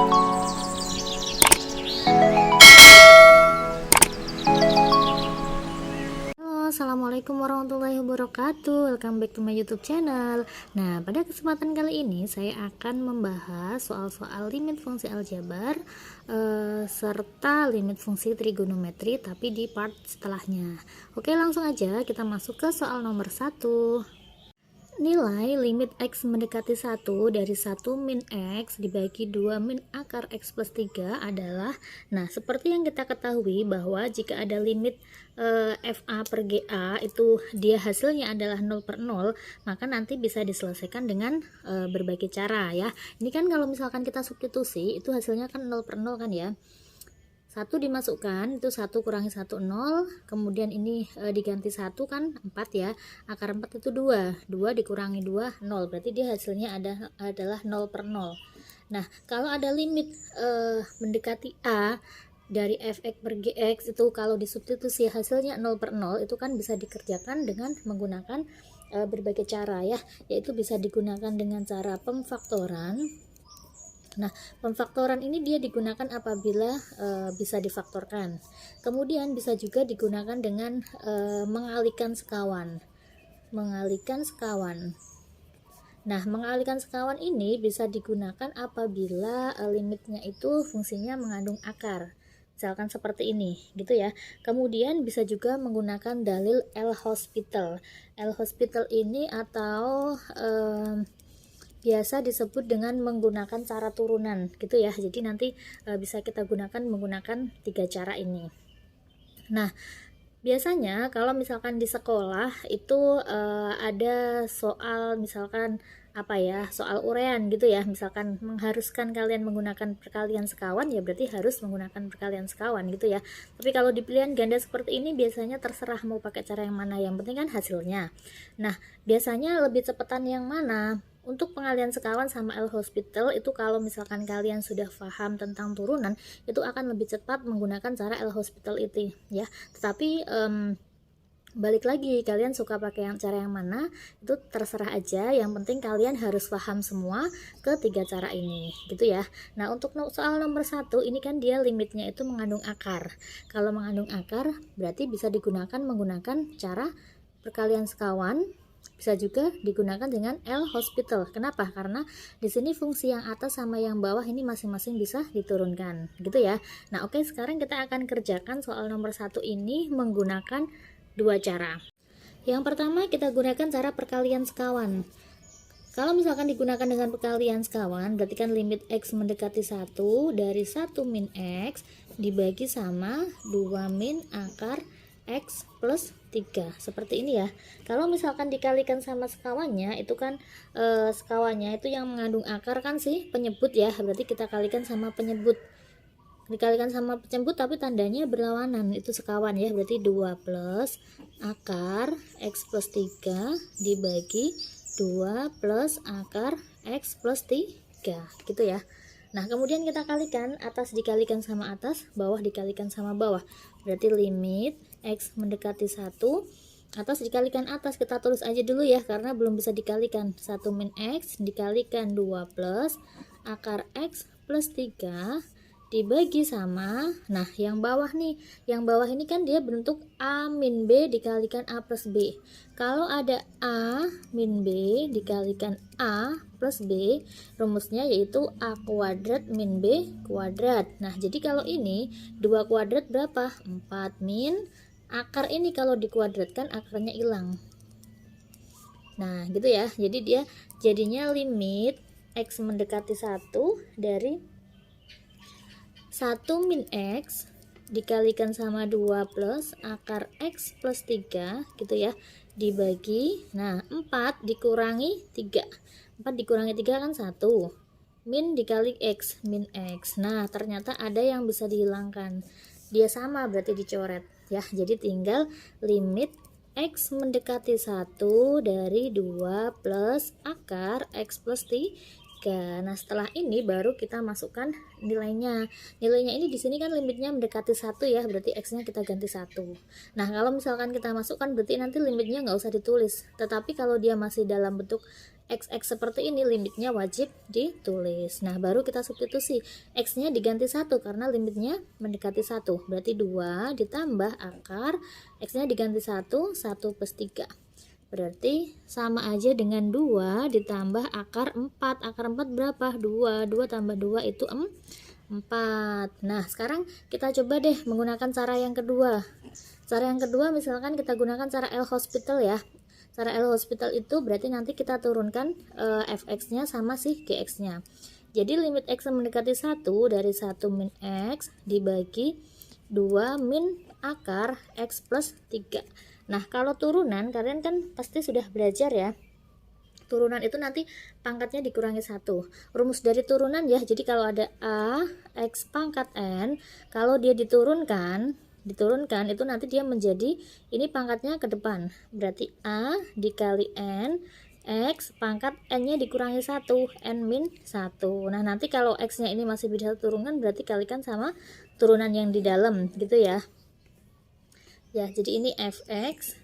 Assalamualaikum warahmatullahi wabarakatuh. Welcome back to my YouTube channel. Nah, pada kesempatan kali ini saya akan membahas soal-soal limit fungsi aljabar serta limit fungsi trigonometri, tapi di part setelahnya. Oke, langsung aja kita masuk ke soal nomor 1. Nilai limit X mendekati 1 dari 1 min X dibagi 2 min akar X plus 3 adalah, nah seperti yang kita ketahui bahwa jika ada limit FA per GA itu dia hasilnya adalah 0 per 0, maka nanti bisa diselesaikan dengan berbagai cara ya. Ini kan kalau misalkan kita substitusi itu hasilnya kan 0 per 0 kan ya. 1 dimasukkan, itu 1 kurangi 1 0, kemudian ini diganti 1 kan 4 ya, akar 4 itu 2 dikurangi 2 0, berarti dia hasilnya adalah 0 per 0. Nah, kalau ada limit mendekati A dari fx per gx itu kalau disubstitusi hasilnya 0 per 0, itu kan bisa dikerjakan dengan menggunakan berbagai cara ya, yaitu bisa digunakan dengan cara pemfaktoran. Nah, pemfaktoran ini dia digunakan apabila bisa difaktorkan. Kemudian bisa juga digunakan dengan mengalihkan sekawan. Mengalihkan sekawan. Nah, mengalihkan sekawan ini bisa digunakan apabila limitnya itu fungsinya mengandung akar. Misalkan seperti ini, gitu ya. Kemudian bisa juga menggunakan dalil L'Hospital. L'Hospital ini atau biasa disebut dengan menggunakan cara turunan gitu ya. Jadi nanti bisa kita gunakan menggunakan 3 cara ini. Nah, biasanya kalau misalkan di sekolah itu ada soal misalkan apa ya, soal urean gitu ya, misalkan mengharuskan kalian menggunakan perkalian sekawan, ya berarti harus menggunakan perkalian sekawan gitu ya. Tapi kalau di pilihan ganda seperti ini biasanya terserah mau pakai cara yang mana, yang penting kan hasilnya. Nah, biasanya lebih cepatan yang mana? Untuk pengalihan sekawan sama L'Hospital itu kalau misalkan kalian sudah paham tentang turunan, itu akan lebih cepat menggunakan cara L'Hospital itu ya. Tetapi balik lagi, kalian suka pakai cara yang mana itu terserah aja, yang penting kalian harus paham semua ketiga cara ini gitu ya. Nah, untuk soal nomor 1 ini kan dia limitnya itu mengandung akar. Kalau mengandung akar berarti bisa digunakan menggunakan cara perkalian sekawan, bisa juga digunakan dengan L'Hospital. Kenapa? Karena di sini fungsi yang atas sama yang bawah ini masing-masing bisa diturunkan gitu ya. Nah, oke, sekarang kita akan kerjakan soal nomor 1 ini menggunakan 2 cara. Yang pertama kita gunakan cara perkalian sekawan. Kalau misalkan digunakan dengan perkalian sekawan, berarti kan limit X mendekati 1 dari 1 min X dibagi sama 2 min akar X plus 3, seperti ini ya. Kalau misalkan dikalikan sama sekawannya, itu kan sekawannya itu yang mengandung akar kan sih penyebut ya, berarti kita kalikan sama penyebut. Dikalikan sama penyebut tapi tandanya berlawanan, itu sekawan ya, berarti 2 plus akar X plus 3 dibagi 2 plus akar X plus 3 gitu ya. Nah, kemudian kita kalikan, atas dikalikan sama atas, bawah dikalikan sama bawah, berarti limit X mendekati 1, atas dikalikan atas, kita tulis aja dulu ya karena belum bisa dikalikan. 1 min X dikalikan 2 plus akar X plus 3 dibagi sama, nah yang bawah nih, yang bawah ini kan dia bentuk A min B dikalikan A plus B. Kalau ada A min B dikalikan A plus B, rumusnya yaitu A kuadrat min B kuadrat. Nah, jadi kalau ini 2 kuadrat berapa? 4 min akar ini kalau dikuadratkan akarnya hilang. Nah, gitu ya. Jadi dia jadinya limit X mendekati 1 dari 1 min X dikalikan sama 2 plus akar X plus 3 gitu ya, dibagi, nah 4 dikurangi 3, 4 dikurangi 3 kan 1, min dikali X, min X. Nah, ternyata ada yang bisa dihilangkan, dia sama berarti dicoret ya. Jadi tinggal limit X mendekati 1 dari 2 plus akar X plus 3 3. Nah, setelah ini baru kita masukkan nilainya. Nilainya ini di sini kan limitnya mendekati 1 ya, berarti X-nya kita ganti 1. Nah, kalau misalkan kita masukkan berarti nanti limitnya nggak usah ditulis. Tetapi kalau dia masih dalam bentuk XX seperti ini, limitnya wajib ditulis. Nah, baru kita substitusi. X-nya diganti 1 karena limitnya mendekati 1. Berarti 2 ditambah akar, X-nya diganti 1, 1 plus 3. Berarti sama aja dengan 2 ditambah akar 4. Akar 4 berapa? 2. 2 tambah 2 itu 4. Nah, sekarang kita coba deh menggunakan cara yang kedua. Cara yang kedua misalkan kita gunakan cara L-Hospital ya. Cara L-Hospital itu berarti nanti kita turunkan fx-nya sama si gx-nya. Jadi limit x mendekati 1 dari 1 min x dibagi 2 min akar x plus 3. Nah, kalau turunan, kalian kan pasti sudah belajar ya. Turunan itu nanti pangkatnya dikurangi 1. Rumus dari turunan ya, jadi kalau ada A, X pangkat N, kalau dia diturunkan itu nanti dia menjadi, ini pangkatnya ke depan. Berarti A dikali N, X pangkat N-nya dikurangi 1, N min 1. Nah, nanti kalau X-nya ini masih bisa turunan, berarti kalikan sama turunan yang di dalam, gitu ya. Ya, jadi ini fx,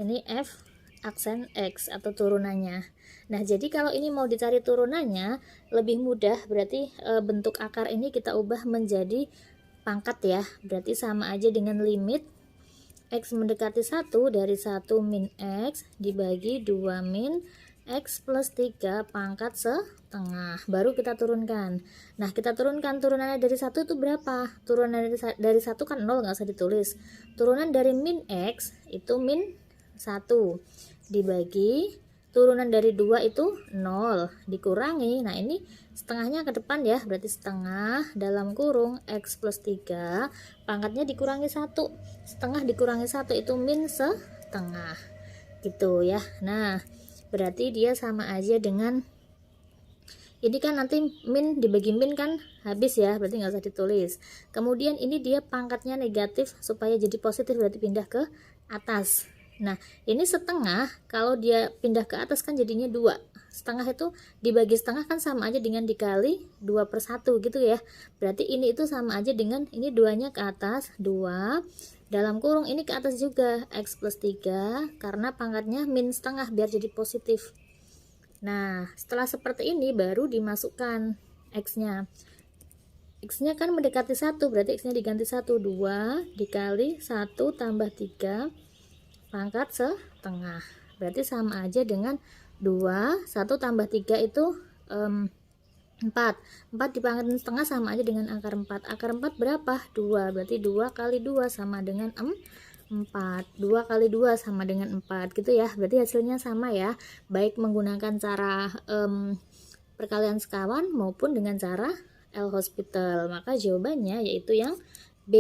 ini f aksen x atau turunannya. Nah, jadi kalau ini mau dicari turunannya lebih mudah, berarti bentuk akar ini kita ubah menjadi pangkat ya. Berarti sama aja dengan limit x mendekati 1 dari 1 min x dibagi 2 min x plus 3 pangkat setengah. Baru kita turunkan. Nah, kita turunkan turunannya dari 1 itu berapa? Turunan dari 1 kan 0, nggak usah ditulis. Turunan dari min x itu min 1 dibagi turunan dari 2 itu 0 dikurangi. Nah, ini setengahnya ke depan ya, berarti setengah dalam kurung x plus 3 pangkatnya dikurangi 1. Setengah dikurangi 1 itu min setengah. Gitu ya. Nah, berarti dia sama aja dengan ini kan nanti min dibagi min kan habis ya, berarti nggak usah ditulis. Kemudian ini dia pangkatnya negatif supaya jadi positif, berarti pindah ke atas. Nah, ini setengah kalau dia pindah ke atas kan jadinya 2. Setengah itu dibagi setengah kan sama aja dengan dikali 2/1 gitu ya. Berarti ini itu sama aja dengan ini 2-nya ke atas, 2 dalam kurung ini ke atas juga x plus 3 karena pangkatnya min setengah biar jadi positif. Nah, setelah seperti ini baru dimasukkan x-nya. X-nya kan mendekati 1, berarti x-nya diganti 1, 2 dikali 1 tambah 3 pangkat setengah. Berarti sama aja dengan 2, 1 tambah 3 itu 4. 4 dipangkatin setengah sama aja dengan akar 4. Akar 4 berapa? 2. Berarti 2 kali 2 sama dengan 4. 2 kali 2 sama dengan 4 gitu ya. Berarti hasilnya sama ya. Baik menggunakan cara perkalian sekawan maupun dengan cara L-Hospital. Maka jawabannya yaitu yang B.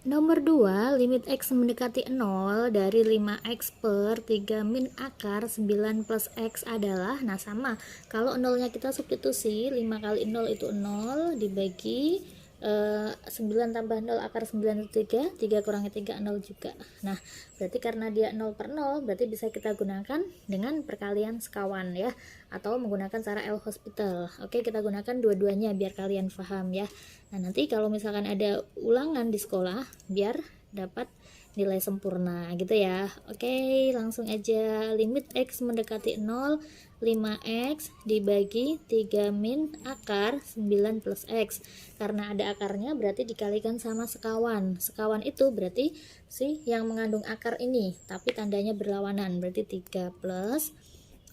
Nomor 2, limit x mendekati 0 dari 5x per 3 min akar 9 plus x adalah, nah sama, kalau 0-nya kita substitusi, 5 kali 0 itu 0 dibagi 9 tambah 0 akar 9 itu 3, 3 kurangi 3, 0 juga. Nah, berarti karena dia 0 per 0, berarti bisa kita gunakan dengan perkalian sekawan ya, atau menggunakan cara L-Hospital. Oke, kita gunakan dua-duanya biar kalian paham ya. Nah, nanti kalau misalkan ada ulangan di sekolah, biar dapat nilai sempurna gitu ya. Oke, langsung aja. Limit x mendekati 0, 5x dibagi 3 min akar 9 plus x. Karena ada akarnya berarti dikalikan sama sekawan. Sekawan itu berarti si yang mengandung akar ini, tapi tandanya berlawanan. Berarti 3 plus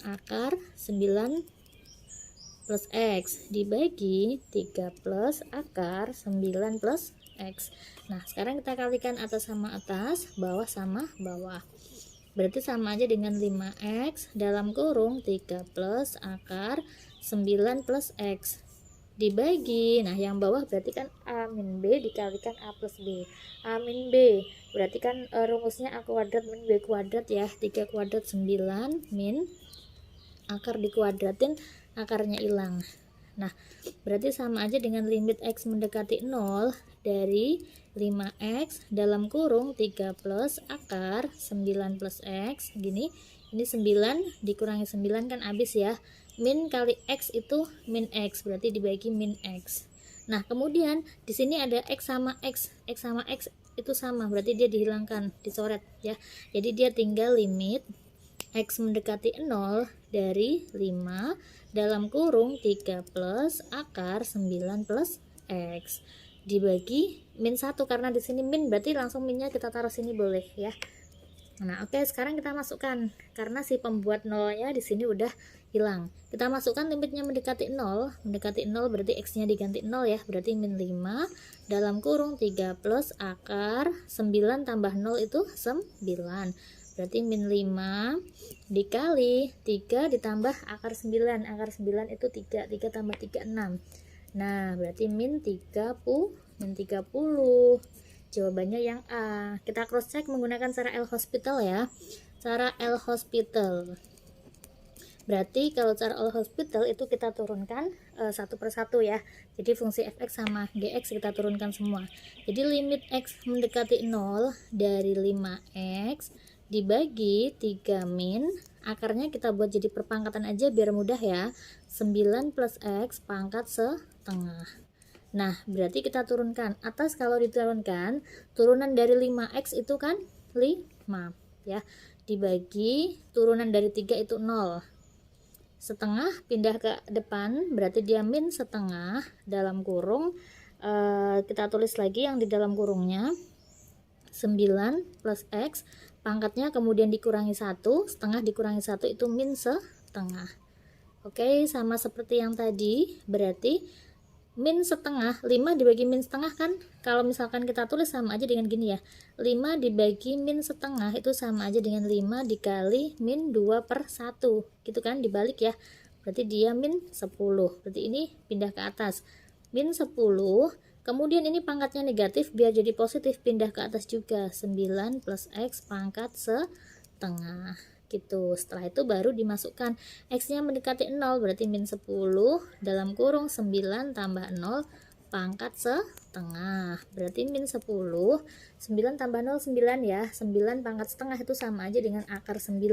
akar 9 plus x dibagi 3 plus akar 9 plus x. Nah, sekarang kita kalikan atas sama atas, bawah sama bawah. Berarti sama aja dengan 5x dalam kurung 3 plus akar 9 plus x dibagi, nah yang bawah berarti kan a min b dikalikan a plus b. A min b berarti kan rumusnya a kuadrat min b kuadrat ya. 3 kuadrat 9 min akar dikuadratin, akarnya hilang. Nah, berarti sama aja dengan limit x mendekati 0 dari 5x dalam kurung 3 plus akar 9 plus x gini. Ini 9 dikurangi 9 kan habis ya. min kali X itu min X, berarti dibagi min X. Nah, kemudian di sini ada X sama X sama X itu sama, berarti dia dihilangkan, dicoret ya. Jadi dia tinggal limit X mendekati 0 dari 5 dalam kurung 3 plus akar 9 plus X dibagi min 1, karena di sini min berarti langsung minnya kita taruh sini boleh ya. Nah, oke, sekarang kita masukkan karena si pembuat nolnya di sini udah hilang. Kita masukkan limitnya mendekati 0 berarti X-nya diganti 0 ya, berarti min 5 dalam kurung 3 plus akar 9 tambah 0 itu 9. Berarti min 5 dikali 3 ditambah akar 9 itu 3 tambah 3 6. Nah, berarti min 30. Jawabannya yang A. Kita cross check menggunakan cara L'Hospital ya. Cara L'Hospital. Berarti kalau cara L'Hospital itu kita turunkan satu per satu ya. Jadi fungsi fx sama gx kita turunkan semua. Jadi limit x mendekati 0 dari 5x dibagi 3 min, akarnya kita buat jadi perpangkatan aja biar mudah ya. 9 plus x pangkat setengah. Nah, berarti kita turunkan. Atas kalau diturunkan, turunan dari 5x itu kan 5 ya. Dibagi turunan dari 3 itu 0. Setengah pindah ke depan, berarti dia min setengah dalam kurung. Kita tulis lagi yang di dalam kurungnya. 9 plus x pangkatnya kemudian dikurangi 1, setengah dikurangi 1 itu min setengah. Oke, sama seperti yang tadi, berarti min setengah, 5 dibagi min setengah kan, kalau misalkan kita tulis sama aja dengan gini ya, 5 dibagi min setengah itu sama aja dengan 5 dikali min 2 per 1 gitu kan, dibalik ya, berarti dia min 10, berarti ini pindah ke atas min 10, kemudian ini pangkatnya negatif biar jadi positif, pindah ke atas juga, 9 plus x pangkat setengah gitu. Setelah itu baru dimasukkan x nya mendekati 0 berarti min 10 dalam kurung 9 tambah 0 pangkat setengah, berarti min 10, 9 tambah 0 9 ya, 9 pangkat setengah itu sama aja dengan akar 9.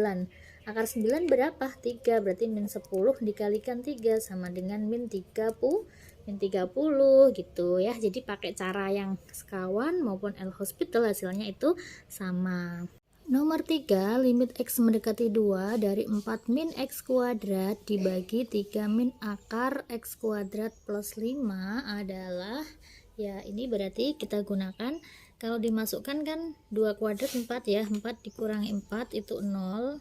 Akar 9 berapa? 3, berarti min 10 dikalikan 3 sama dengan min 30 gitu ya. Jadi pakai cara yang sekawan maupun L'Hospital hasilnya itu sama. Nomor 3, limit x mendekati 2 dari 4 min x kuadrat dibagi 3 min akar x kuadrat plus 5 adalah, ya ini berarti kita gunakan, kalau dimasukkan kan 2 kuadrat 4 ya, 4 dikurangi 4 itu 0,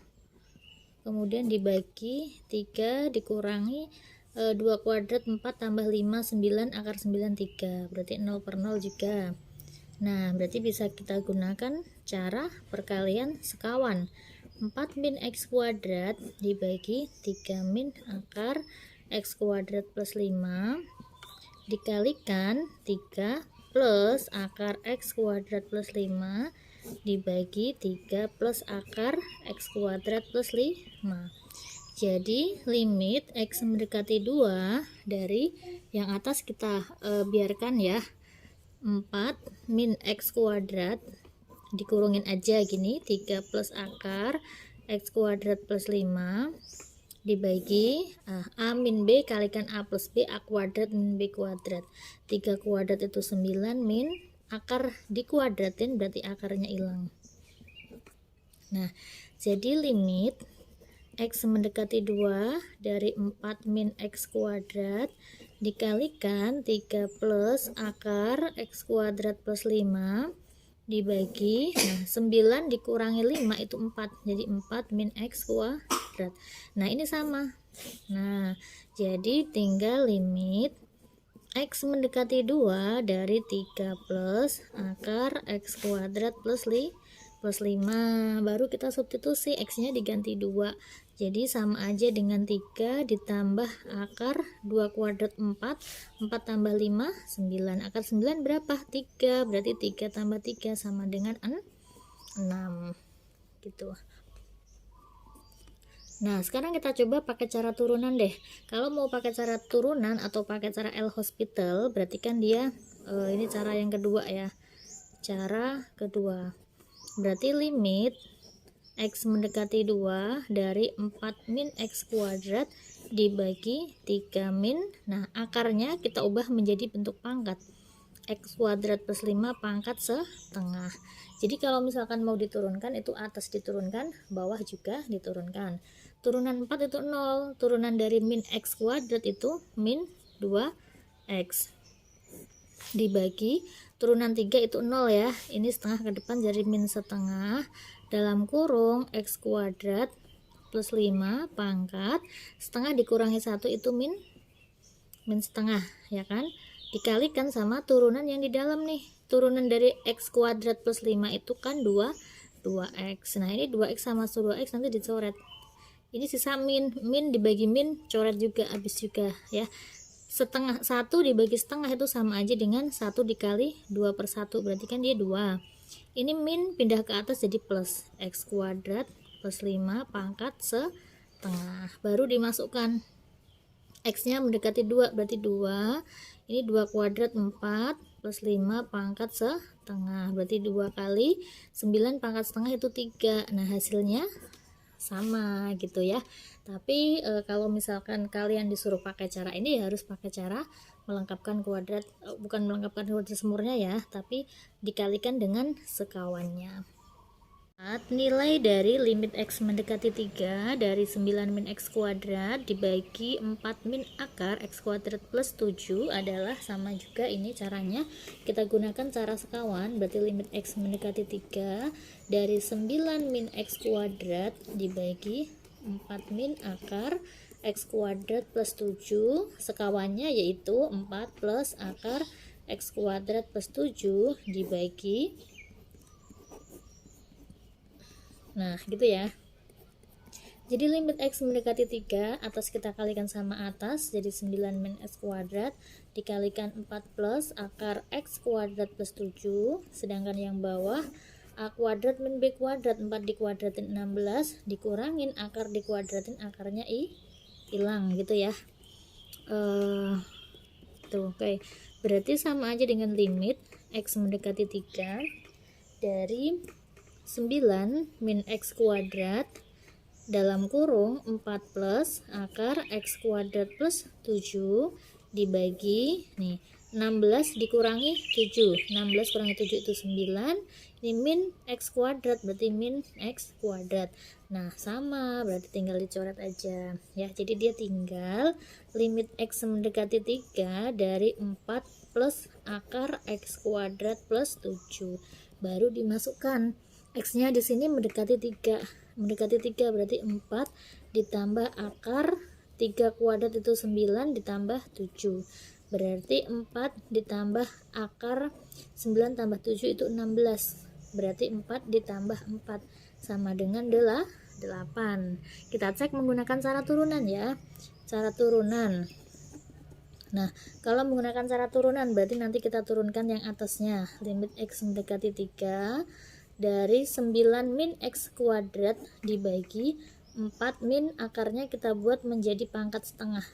kemudian dibagi 3 dikurangi 2 kuadrat 4 tambah 5 9 akar 9 3, berarti 0 per 0 juga. Nah, berarti bisa kita gunakan cara perkalian sekawan. 4 min x kuadrat dibagi 3 min akar x kuadrat plus 5 dikalikan 3 plus akar x kuadrat plus 5 dibagi 3 plus akar x kuadrat plus 5. Jadi limit x mendekati 2 dari yang atas kita biarkan ya, 4 min x kuadrat dikurungin aja gini, 3 plus akar x kuadrat plus 5 dibagi a min b kalikan a plus b, a kuadrat min b kuadrat, 3 kuadrat itu 9 min akar dikuadratin berarti akarnya hilang. Nah, jadi limit x mendekati 2 dari 4 min x kuadrat dikalikan 3 plus akar x kuadrat plus 5 dibagi 9 dikurangi 5 itu 4, jadi 4 min x kuadrat. Nah, ini sama. Nah, jadi tinggal limit x mendekati 2 dari 3 plus akar x kuadrat plus 5, baru kita substitusi, x nya diganti 2, jadi sama aja dengan 3 ditambah akar 2 kuadrat 4 tambah 5 9, akar 9 berapa? 3, berarti 3 tambah 3 sama dengan 6 gitu. Nah, sekarang kita coba pakai cara turunan deh. Kalau mau pakai cara turunan atau pakai cara L'Hospital, berarti kan dia ini cara yang kedua ya, cara kedua. Berarti limit x mendekati 2 dari 4 min x kuadrat dibagi 3 min. Nah, akarnya kita ubah menjadi bentuk pangkat. X kuadrat plus 5 pangkat setengah. Jadi kalau misalkan mau diturunkan, itu atas diturunkan, bawah juga diturunkan. Turunan 4 itu 0. Turunan dari min X kuadrat itu min 2X. Dibagi turunan 3 itu 0 ya. Ini setengah ke depan jadi min setengah. Dalam kurung X kuadrat plus 5 pangkat setengah dikurangi 1 itu min setengah, ya kan, dikalikan sama turunan yang di dalam nih. Turunan dari X kuadrat plus 5 itu kan 2x. Nah, ini 2x sama 2x nanti dicoret. Ini sisa min dibagi min, coret juga, habis juga ya. Setengah 1 dibagi setengah itu sama aja dengan 1 dikali 2/1, berarti kan dia 2. Ini min pindah ke atas jadi plus X kuadrat plus 5 pangkat setengah, baru dimasukkan X nya mendekati 2, berarti 2. Ini 2 kuadrat 4 plus 5 pangkat setengah, berarti 2 kali 9 pangkat setengah itu 3. Nah, hasilnya sama gitu ya. Tapi kalau misalkan kalian disuruh pakai cara ini, ya harus pakai cara melengkapkan kuadrat, bukan melengkapkan kuadrat semurnya ya, tapi dikalikan dengan sekawannya. Nilai dari limit X mendekati 3 dari 9 min X kuadrat dibagi 4 min akar X kuadrat plus 7 adalah sama juga. Ini caranya kita gunakan cara sekawan, berarti limit X mendekati 3 dari 9 min X kuadrat dibagi 4 min akar X kuadrat plus 7, sekawannya yaitu 4 plus akar X kuadrat plus 7 dibagi, nah gitu ya. Jadi limit X mendekati 3, atas kita kalikan sama atas, jadi 9 min X kuadrat dikalikan 4 plus akar X kuadrat plus 7, sedangkan yang bawah A kuadrat min B kuadrat, 4 dikuadratin 16, dikurangin akar dikuadratin, akarnya hilang gitu ya. Tuh, oke. Berarti sama aja dengan limit X mendekati 3 dari 9 min X kuadrat dalam kurung 4 plus akar X kuadrat plus 7 dibagi nih 16 dikurangi 7, 16 kurangi 7 itu 9. Ini min X kuadrat, berarti min X kuadrat. Nah, sama, berarti tinggal dicoret aja ya. Jadi dia tinggal limit X mendekati 3 dari 4 plus akar X kuadrat plus 7, baru dimasukkan. X nya di sini mendekati 3 berarti 4 ditambah akar 3 kuadrat itu 9 ditambah 7, berarti 4 ditambah akar 9 tambah 7 itu 16, berarti 4 ditambah 4 sama dengan 8. Kita cek menggunakan cara turunan ya, cara turunan. Nah, kalau menggunakan cara turunan berarti nanti kita turunkan yang atasnya, limit X mendekati 3 dari 9 min X kuadrat dibagi 4 min akarnya kita buat menjadi pangkat setengah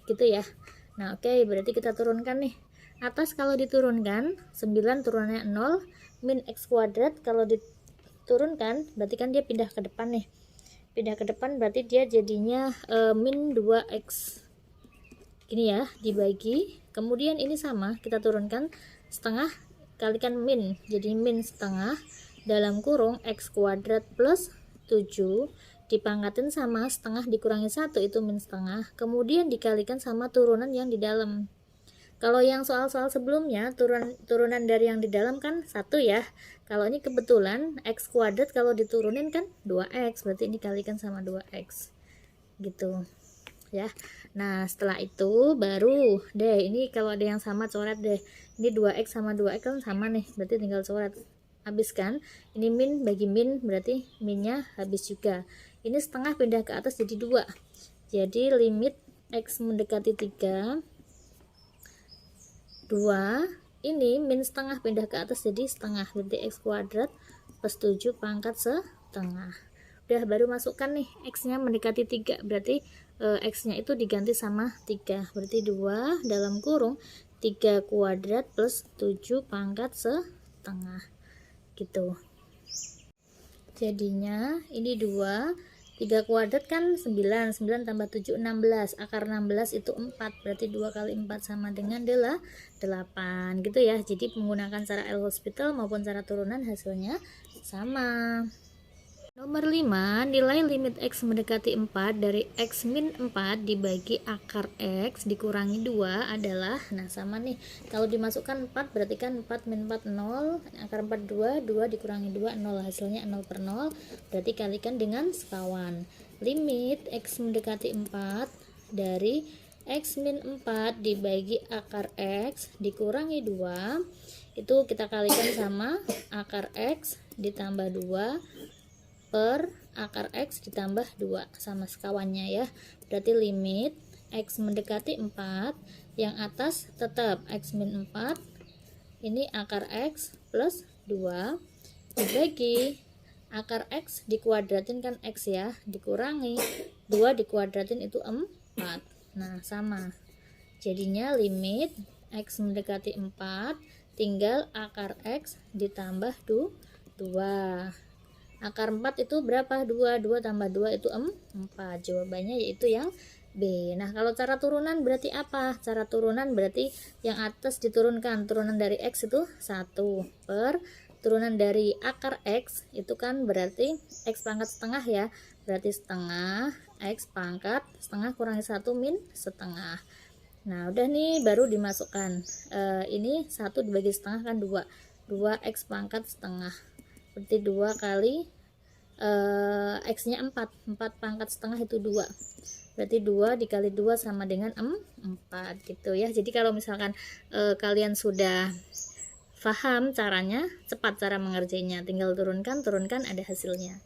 gitu ya. Nah, oke, berarti kita turunkan nih. Atas kalau diturunkan 9 turunannya 0, min X kuadrat kalau diturunkan berarti kan dia pindah ke depan nih. Pindah ke depan berarti dia jadinya min 2X. Gini ya, dibagi. Kemudian ini sama, kita turunkan setengah kalikan min, jadi min setengah dalam kurung X kuadrat plus 7 dipangkatin sama setengah dikurangi 1 itu min setengah, kemudian dikalikan sama turunan yang di dalam. Kalau yang soal-soal sebelumnya turunan dari yang di dalam kan 1 ya. Kalau ini kebetulan X kuadrat kalau diturunin kan 2X, berarti ini dikalikan sama 2X gitu ya. Nah, setelah itu baru deh, ini kalau ada yang sama coret deh. Ini 2X sama 2X kan sama nih, berarti tinggal coret. Habis kan? Ini min bagi min, berarti minnya habis juga. Ini setengah pindah ke atas jadi 2. Jadi limit X mendekati 3 2, ini min setengah pindah ke atas jadi setengah, berarti X kuadrat plus 7 pangkat setengah. Udah, baru masukkan nih X nya mendekati 3, berarti X nya itu diganti sama 3, berarti 2 dalam kurung 3 kuadrat plus 7 pangkat setengah gitu. Jadinya ini 2 3 kuadrat kan 9 tambah 7 16, akar 16 itu 4, berarti 2 kali 4 sama dengan 8 gitu ya. Jadi menggunakan cara L'Hospital maupun cara turunan hasilnya sama. Nomor 5, nilai limit X mendekati 4 dari X min 4 dibagi akar X dikurangi 2 adalah, nah sama nih, kalau dimasukkan 4 berarti kan 4 min 4 0, akar 4 2, 2 dikurangi 2 0, hasilnya 0/0, berarti kalikan dengan sekawan. Limit X mendekati 4 dari X min 4 dibagi akar X dikurangi 2, itu kita kalikan sama akar X ditambah 2 per akar X ditambah 2 sama sekawannya ya. Berarti limit X mendekati 4, yang atas tetap X min 4, ini akar X plus 2 dibagi akar X dikuadratin kan X ya, dikurangi 2 dikuadratin itu 4. Nah sama, jadinya limit X mendekati 4 tinggal akar X ditambah 2. Akar 4 itu berapa? 2 tambah 2 itu 4. Jawabannya yaitu yang B. Nah, kalau cara turunan berarti apa? Cara turunan berarti yang atas diturunkan. Turunan dari X itu 1 per turunan dari akar X itu kan berarti X pangkat setengah ya. Berarti setengah X pangkat setengah kurangi 1 min setengah. Nah, udah nih baru dimasukkan. Ini 1 dibagi setengah kan 2. 2X pangkat setengah. Berarti 2 kali X nya 4 pangkat setengah itu 2, berarti 2 dikali 2 sama dengan 4 gitu ya. Jadi kalau misalkan kalian sudah paham caranya, cepat cara mengerjainnya, tinggal turunkan ada hasilnya.